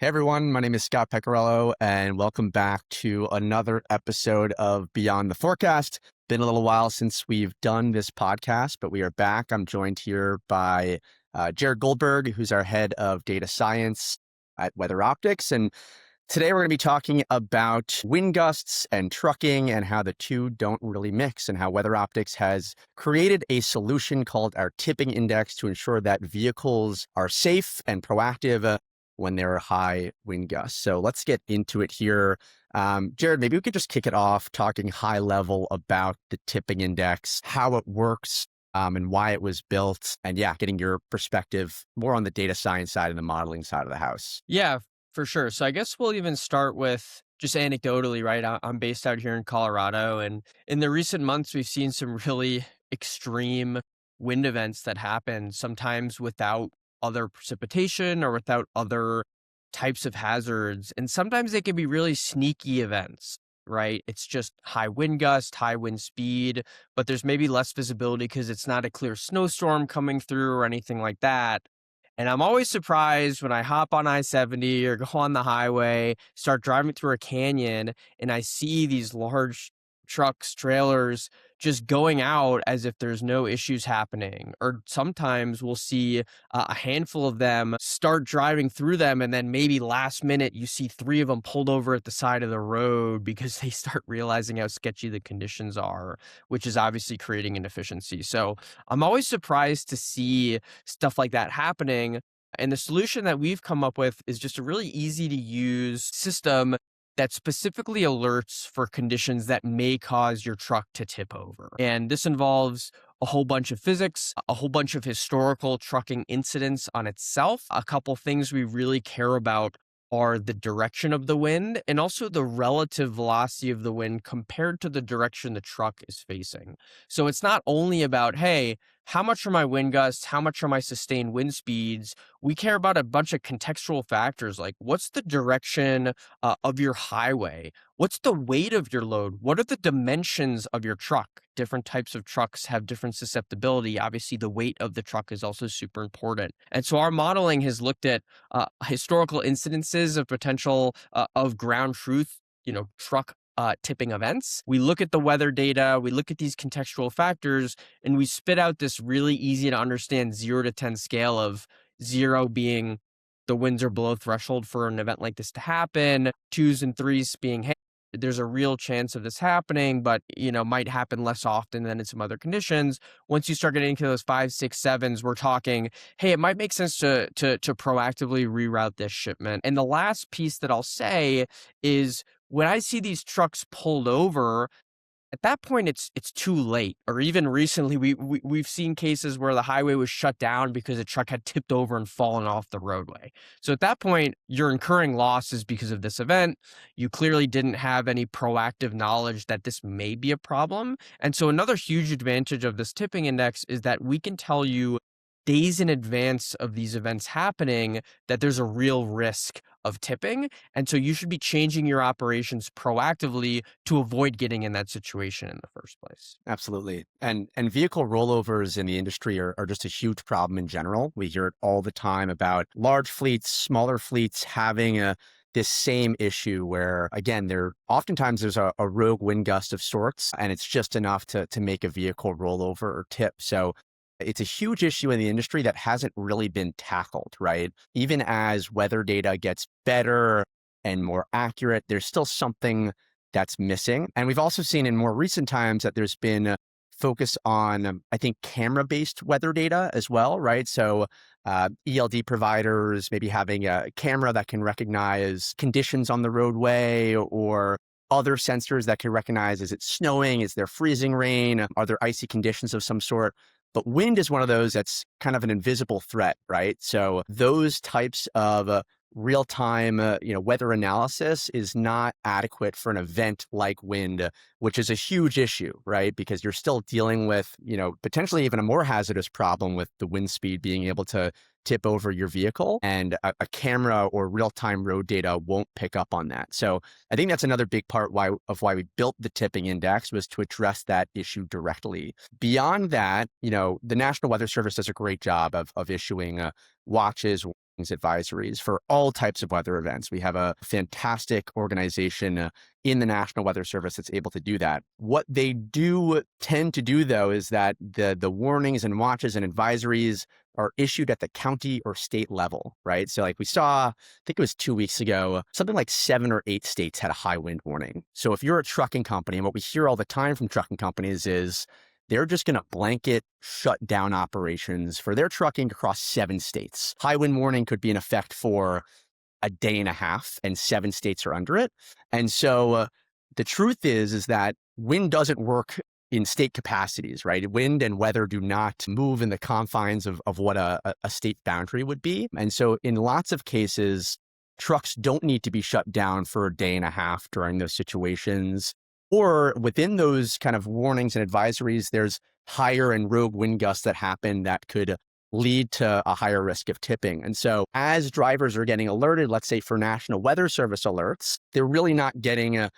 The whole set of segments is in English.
Hey everyone, my name is Scott Pecoriello, and welcome back to another episode of Beyond the Forecast. Been a little while since we've done this podcast, but we are back. I'm joined here by Jared Goldberg, who's our head of data science at WeatherOptics. And today we're going to be talking about wind gusts and trucking and how the two don't really mix, and how WeatherOptics has created a solution called our tipping index to ensure that vehicles are safe and proactive when there are high wind gusts. So let's get into it here. Jared, maybe we could just kick it off talking high level about the tipping index, how it works, and why it was built. And yeah, getting your perspective more on the data science side and the modeling side of the house. Yeah, for sure. So I guess we'll even start with just anecdotally, right? I'm based out here in Colorado, and in the recent months, we've seen some really extreme wind events that happen, sometimes without other precipitation or without other types of hazards. And sometimes they can be really sneaky events, right? It's just high wind gust, high wind speed, but there's maybe less visibility because it's not a clear snowstorm coming through or anything like that. And I'm always surprised when I hop on I-70 or go on the highway, start driving through a canyon, and I see these large trucks, trailers just going out as if there's no issues happening. Or sometimes we'll see a handful of them start driving through them, and then maybe last minute you see three of them pulled over at the side of the road because they start realizing how sketchy the conditions are, which is obviously creating inefficiency. So I'm always surprised to see stuff like that happening. And the solution that we've come up with is just a really easy to use system that specifically alerts for conditions that may cause your truck to tip over. And this involves a whole bunch of physics, a whole bunch of historical trucking incidents on itself. A couple things we really care about are the direction of the wind and also the relative velocity of the wind compared to the direction the truck is facing. So it's not only about, hey, how much are my wind gusts? How much are my sustained wind speeds? We care about a bunch of contextual factors like what's the direction of your highway? What's the weight of your load? What are the dimensions of your truck? Different types of trucks have different susceptibility. Obviously, the weight of the truck is also super important. And so our modeling has looked at historical incidences of potential of ground truth, truck tipping events. We look at the weather data, we look at these contextual factors, and we spit out this really easy to understand 0 to 10 scale of 0 being the winds are below threshold for an event like this to happen, 2s and 3s being, hey, there's a real chance of this happening, but might happen less often than in some other conditions. Once you start getting into those 5, 6, 7s, we're talking, hey, it might make sense to proactively reroute this shipment. And the last piece that I'll say is when I see these trucks pulled over, at that point, it's too late. Or even recently, we've seen cases where the highway was shut down because a truck had tipped over and fallen off the roadway. So at that point, you're incurring losses because of this event. You clearly didn't have any proactive knowledge that this may be a problem. And so another huge advantage of this tipping index is that we can tell you days in advance of these events happening that there's a real risk of tipping. And so you should be changing your operations proactively to avoid getting in that situation in the first place. Absolutely. And vehicle rollovers in the industry are just a huge problem in general. We hear it all the time about large fleets, smaller fleets having this same issue where, again, oftentimes there's a rogue wind gust of sorts, and it's just enough to make a vehicle rollover or tip. So it's a huge issue in the industry that hasn't really been tackled, right? Even as weather data gets better and more accurate, there's still something that's missing. And we've also seen in more recent times that there's been a focus on, I think, camera-based weather data as well, right? So ELD providers maybe having a camera that can recognize conditions on the roadway, or other sensors that can recognize, is it snowing? Is there freezing rain? Are there icy conditions of some sort? But wind is one of those that's kind of an invisible threat, right? So those types of real-time, weather analysis is not adequate for an event like wind, which is a huge issue, right? Because you're still dealing with, potentially even a more hazardous problem with the wind speed being able to tip over your vehicle, and a camera or real-time road data won't pick up on that. So I think that's another big part of why we built the tipping index, was to address that issue directly. Beyond that, the National Weather Service does a great job of issuing watches, advisories for all types of weather events. We have a fantastic organization in the National Weather Service that's able to do that. What they do tend to do, though, is that the warnings and watches and advisories are issued at the county or state level, right? So like we saw, I think it was 2 weeks ago, something like 7 or 8 states had a high wind warning. So if you're a trucking company, and what we hear all the time from trucking companies is they're just going to blanket shut down operations for their trucking across 7 states. High wind warning could be in effect for a day and a half, and 7 states are under it. And so the truth is that wind doesn't work in state capacities, right? Wind and weather do not move in the confines of what a state boundary would be. And so in lots of cases, trucks don't need to be shut down for a day and a half during those situations. Or within those kind of warnings and advisories, there's higher and rogue wind gusts that happen that could lead to a higher risk of tipping. And so as drivers are getting alerted, let's say for National Weather Service alerts, they're really not getting a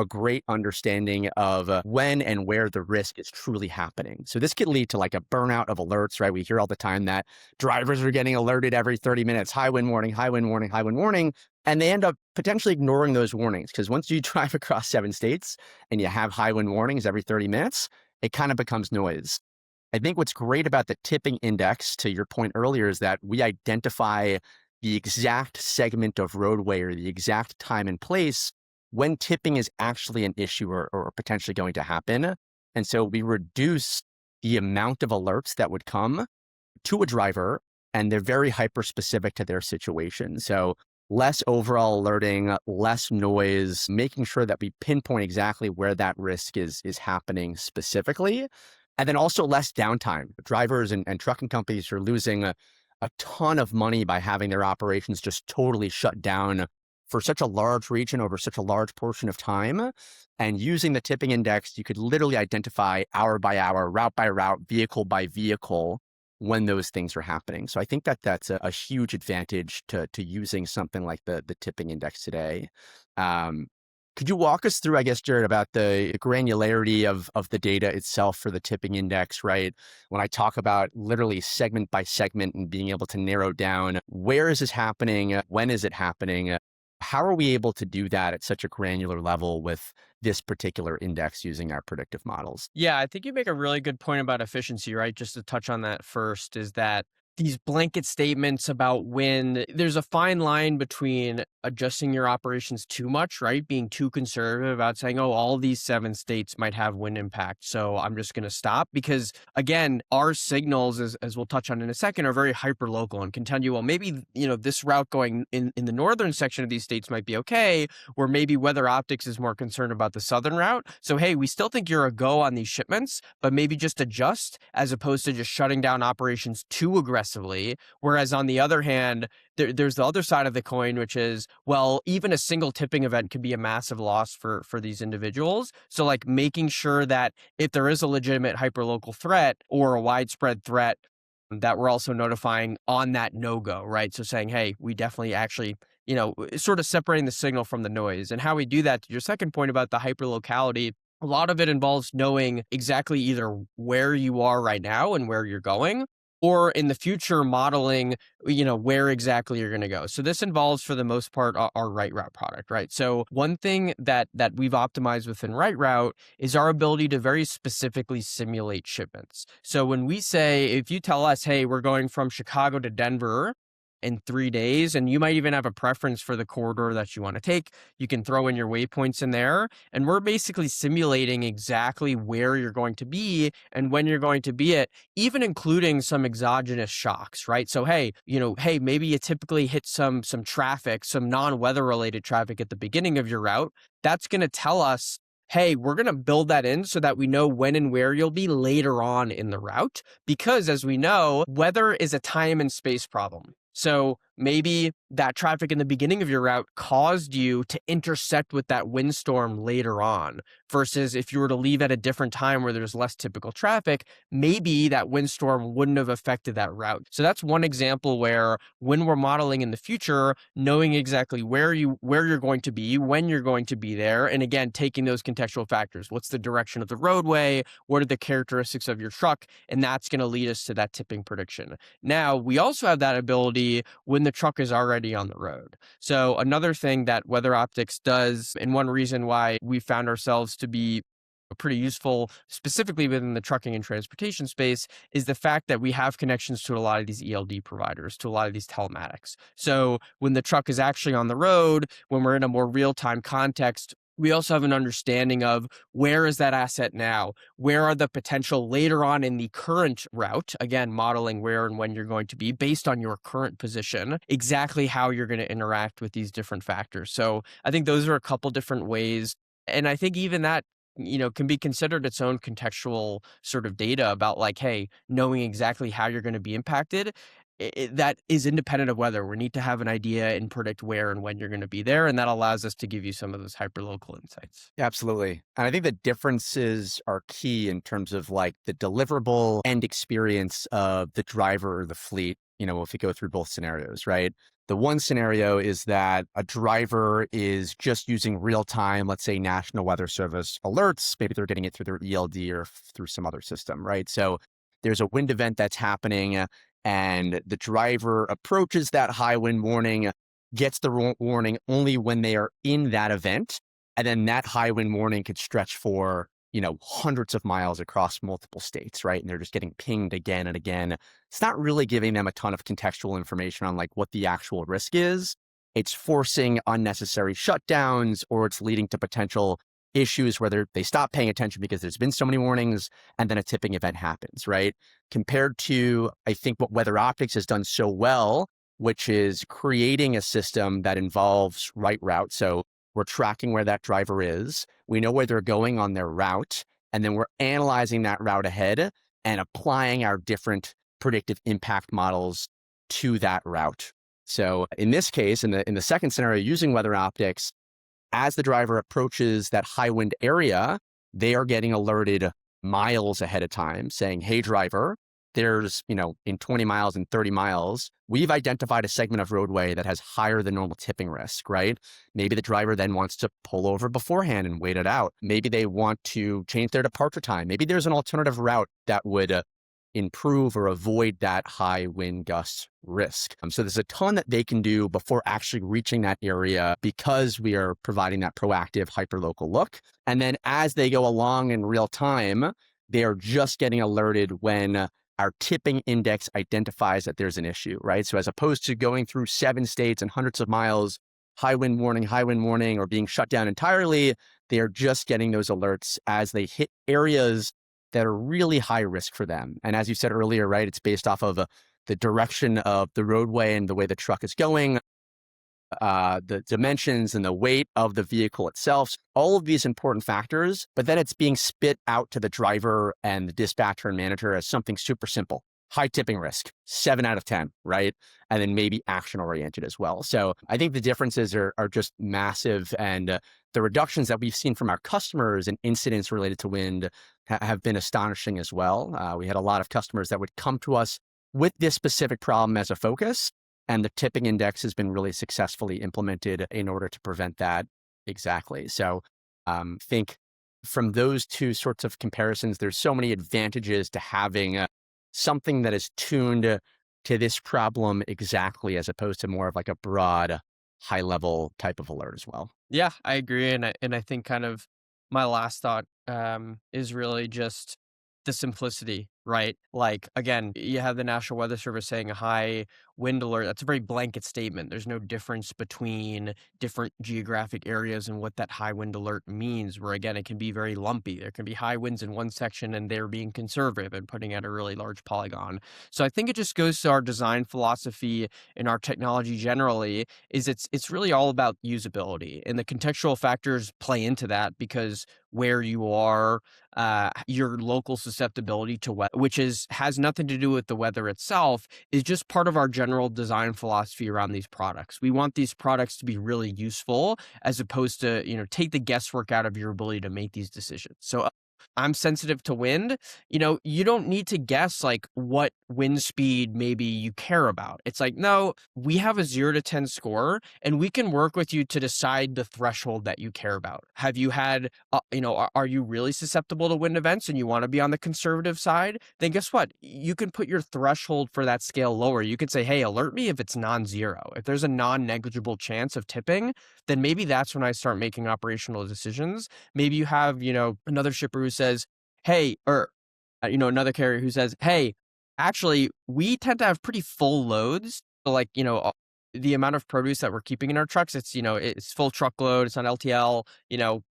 great understanding of when and where the risk is truly happening. So this could lead to like a burnout of alerts, right? We hear all the time that drivers are getting alerted every 30 minutes, high wind warning, high wind warning, high wind warning. And they end up potentially ignoring those warnings because once you drive across 7 states and you have high wind warnings every 30 minutes, it kind of becomes noise. I think what's great about the tipping index, to your point earlier, is that we identify the exact segment of roadway or the exact time and place when tipping is actually an issue or potentially going to happen. And so we reduce the amount of alerts that would come to a driver, and they're very hyper specific to their situation. So less overall alerting, less noise, making sure that we pinpoint exactly where that risk is happening specifically. And then also less downtime. Drivers and trucking companies are losing a ton of money by having their operations just totally shut down for such a large region over such a large portion of time. And using the tipping index, you could literally identify hour by hour, route by route, vehicle by vehicle when those things are happening. So I think that that's a huge advantage to using something like the tipping index today. Could you walk us through, I guess, Jared, about the granularity of the data itself for the tipping index, right? When I talk about literally segment by segment and being able to narrow down where is this happening, when is it happening, how are we able to do that at such a granular level with this particular index using our predictive models? Yeah, I think you make a really good point about efficiency, right? Just to touch on that first, is that these blanket statements about when there's a fine line between adjusting your operations too much, right? Being too conservative about saying, oh, all these 7 states might have wind impact, so I'm just going to stop. Because again, our signals, as we'll touch on in a second, are very hyperlocal and can tell you, well, maybe, this route going in the northern section of these states might be okay, where maybe WeatherOptics is more concerned about the southern route. So, hey, we still think you're a go on these shipments, but maybe just adjust as opposed to just shutting down operations too aggressively. Whereas on the other hand, there's the other side of the coin, which is, well, even a single tipping event could be a massive loss for these individuals. So like making sure that if there is a legitimate hyperlocal threat or a widespread threat, that we're also notifying on that no-go, right? So saying, hey, we definitely actually, sort of separating the signal from the noise. And how we do that, to your second point about the hyperlocality, a lot of it involves knowing exactly either where you are right now and where you're going, or in the future modeling, where exactly you're going to go. So this involves, for the most part, our Right Route product, right? So one thing that we've optimized within Right Route is our ability to very specifically simulate shipments. So when we say, if you tell us, hey, we're going from Chicago to Denver in 3 days, and you might even have a preference for the corridor that you want to take, you can throw in your waypoints in there, and we're basically simulating exactly where you're going to be and when you're going to be it, even including some exogenous shocks, right? So hey, maybe you typically hit some traffic, some non-weather related traffic at the beginning of your route. That's going to tell us, hey, we're going to build that in so that we know when and where you'll be later on in the route. Because as we know, weather is a time and space problem. So maybe that traffic in the beginning of your route caused you to intersect with that windstorm later on, versus if you were to leave at a different time where there's less typical traffic, maybe that windstorm wouldn't have affected that route. So that's one example where when we're modeling in the future, knowing exactly where you're going to be, when you're going to be there, and again, taking those contextual factors. What's the direction of the roadway? What are the characteristics of your truck? And that's going to lead us to that tipping prediction. Now, we also have that ability when the truck is already on the road. So another thing that WeatherOptics does, and one reason why we found ourselves to be pretty useful, specifically within the trucking and transportation space, is the fact that we have connections to a lot of these ELD providers, to a lot of these telematics. So when the truck is actually on the road, when we're in a more real-time context, we also have an understanding of where is that asset now? Where are the potential later on in the current route? Again, modeling where and when you're going to be based on your current position, exactly how you're going to interact with these different factors. So I think those are a couple different ways. And I think even that, can be considered its own contextual sort of data about like, hey, knowing exactly how you're going to be impacted, that is independent of weather. We need to have an idea and predict where and when you're going to be there. And that allows us to give you some of those hyperlocal insights. Yeah, absolutely. And I think the differences are key in terms of like the deliverable end experience of the driver or the fleet, if we go through both scenarios, right? The one scenario is that a driver is just using real time, let's say National Weather Service alerts. Maybe they're getting it through their ELD or through some other system, right? So there's a wind event that's happening and the driver approaches that high wind warning, gets the warning only when they are in that event. And then that high wind warning could stretch for, hundreds of miles across multiple states, right? And they're just getting pinged again and again. It's not really giving them a ton of contextual information on like what the actual risk is. It's forcing unnecessary shutdowns, or it's leading to potential issues where they stop paying attention because there's been so many warnings and then a tipping event happens, right? Compared to, I think, what WeatherOptics has done so well, which is creating a system that involves right route. So we're tracking where that driver is. We know where they're going on their route, and then we're analyzing that route ahead and applying our different predictive impact models to that route. So in this case, in the second scenario, using WeatherOptics, as the driver approaches that high wind area, they are getting alerted miles ahead of time saying, hey, driver, there's, in 20 miles and 30 miles, we've identified a segment of roadway that has higher than normal tipping risk, right? Maybe the driver then wants to pull over beforehand and wait it out. Maybe they want to change their departure time. Maybe there's an alternative route that would improve or avoid that high wind gust risk. So there's a ton that they can do before actually reaching that area because we are providing that proactive hyperlocal look. And then as they go along in real time, they are just getting alerted when our tipping index identifies that there's an issue, right? So as opposed to going through 7 states and hundreds of miles, high wind warning, or being shut down entirely, they are just getting those alerts as they hit areas that are really high risk for them. And as you said earlier, right, it's based off of the direction of the roadway and the way the truck is going, the dimensions and the weight of the vehicle itself, all of these important factors, but then it's being spit out to the driver and the dispatcher and manager as something super simple. High tipping risk, 7 out of 10, right? And then maybe action oriented as well. So I think the differences are just massive. And the reductions that we've seen from our customers in incidents related to wind have been astonishing as well. We had a lot of customers that would come to us with this specific problem as a focus. And the tipping index has been really successfully implemented in order to prevent that exactly. So I think from those two sorts of comparisons, there's so many advantages to having something that is tuned to this problem exactly, as opposed to more of like a broad, high level type of alert as well. Yeah, I agree. And I think kind of my last thought is really just the simplicity, right? Like, again, you have the National Weather Service saying a high wind alert. That's a very blanket statement. There's no difference between different geographic areas and what that high wind alert means, where again, it can be very lumpy. There can be high winds in one section and they're being conservative and putting out a really large polygon. So I think it just goes to our design philosophy and our technology generally is it's really all about usability, and the contextual factors play into that because where you are, your local susceptibility to weather, which has nothing to do with the weather itself, is just part of our general design philosophy around these products. We want these products to be really useful as opposed to, take the guesswork out of your ability to make these decisions. So I'm sensitive to wind, you don't need to guess like what wind speed maybe you care about. It's like, no, we have a 0 to 10 score and we can work with you to decide the threshold that you care about. Have you had, are you really susceptible to wind events and you want to be on the conservative side? Then guess what? You can put your threshold for that scale lower. You could say, hey, alert me if it's non-zero. If there's a non-negligible chance of tipping, then maybe that's when I start making operational decisions. Maybe you have, another shipper who says, hey, or, another carrier who says, hey, actually, we tend to have pretty full loads. So like, the amount of produce that we're keeping in our trucks, it's full truckload, it's on LTL,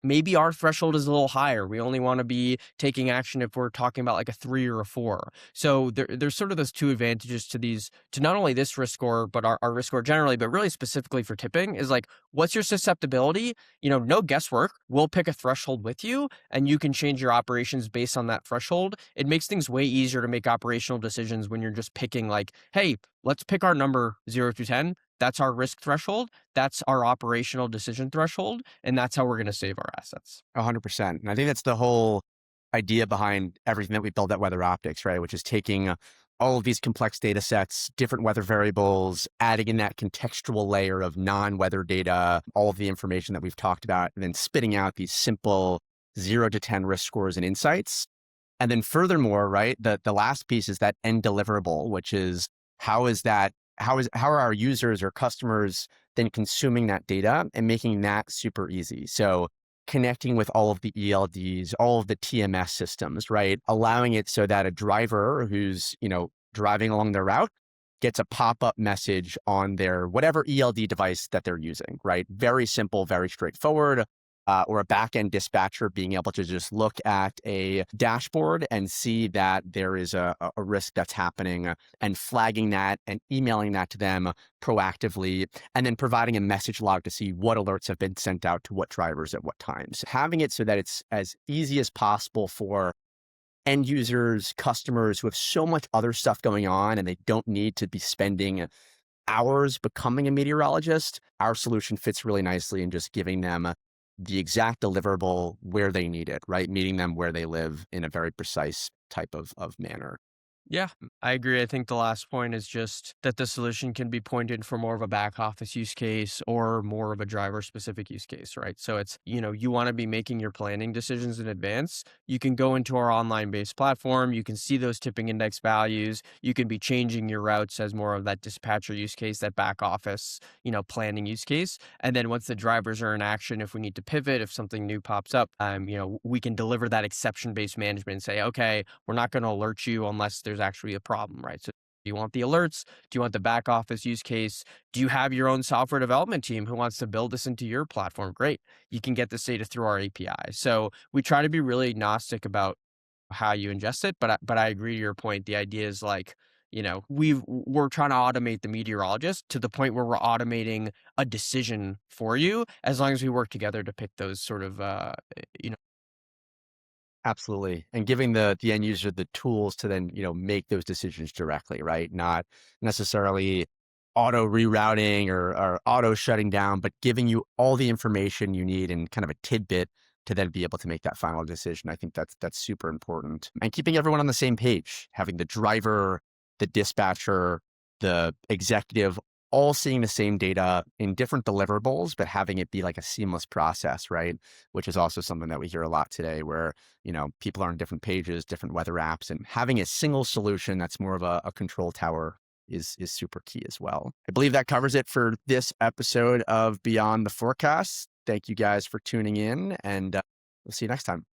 maybe our threshold is a little higher. We only want to be taking action if we're talking about like a 3 or a 4. So there's sort of those two advantages to not only this risk score, but our risk score generally, but really specifically for tipping is like, what's your susceptibility? No guesswork. We'll pick a threshold with you and you can change your operations based on that threshold. It makes things way easier to make operational decisions when you're just picking like, hey, let's pick our number 0 to 10. That's our risk threshold. That's our operational decision threshold. And that's how we're going to save our assets. 100%. And I think that's the whole idea behind everything that we build at WeatherOptics, right? Which is taking all of these complex data sets, different weather variables, adding in that contextual layer of non-weather data, all of the information that we've talked about, and then spitting out these simple 0 to 10 risk scores and insights. And then furthermore, right, the last piece is that end deliverable, which is how are our users or customers then consuming that data and making that super easy? So connecting with all of the ELDs, all of the TMS systems, right? Allowing it so that a driver who's, driving along their route gets a pop-up message on their whatever ELD device that they're using, right? Very simple, very straightforward. Or a back-end dispatcher being able to just look at a dashboard and see that there is a risk that's happening and flagging that and emailing that to them proactively, and then providing a message log to see what alerts have been sent out to what drivers at what times. Having it so that it's as easy as possible for end users, customers who have so much other stuff going on and they don't need to be spending hours becoming a meteorologist. Our solution fits really nicely in just giving them the exact deliverable where they need it, right? Meeting them where they live in a very precise type of manner. Yeah, I agree. I think the last point is just that the solution can be pointed for more of a back office use case or more of a driver specific use case, right? So it's, you want to be making your planning decisions in advance. You can go into our online based platform. You can see those tipping index values. You can be changing your routes as more of that dispatcher use case, that back office, planning use case. And then once the drivers are in action, if we need to pivot, if something new pops up, we can deliver that exception based management and say, okay, we're not going to alert you unless there's actually a problem, right? So do you want the alerts? Do you want the back office use case? Do you have your own software development team who wants to build this into your platform? Great. You can get this data through our API. So we try to be really agnostic about how you ingest it. But I agree to your point. The idea is like, we're trying to automate the meteorologist to the point where we're automating a decision for you as long as we work together to pick those sort of, Absolutely. And giving the end user the tools to then, make those decisions directly, right? Not necessarily auto rerouting or auto shutting down, but giving you all the information you need and kind of a tidbit to then be able to make that final decision. I think that's super important. And keeping everyone on the same page, having the driver, the dispatcher, the executive all seeing the same data in different deliverables, but having it be like a seamless process, right? Which is also something that we hear a lot today where, people are on different pages, different weather apps, and having a single solution that's more of a control tower is super key as well. I believe that covers it for this episode of Beyond the Forecast. Thank you guys for tuning in, and we'll see you next time.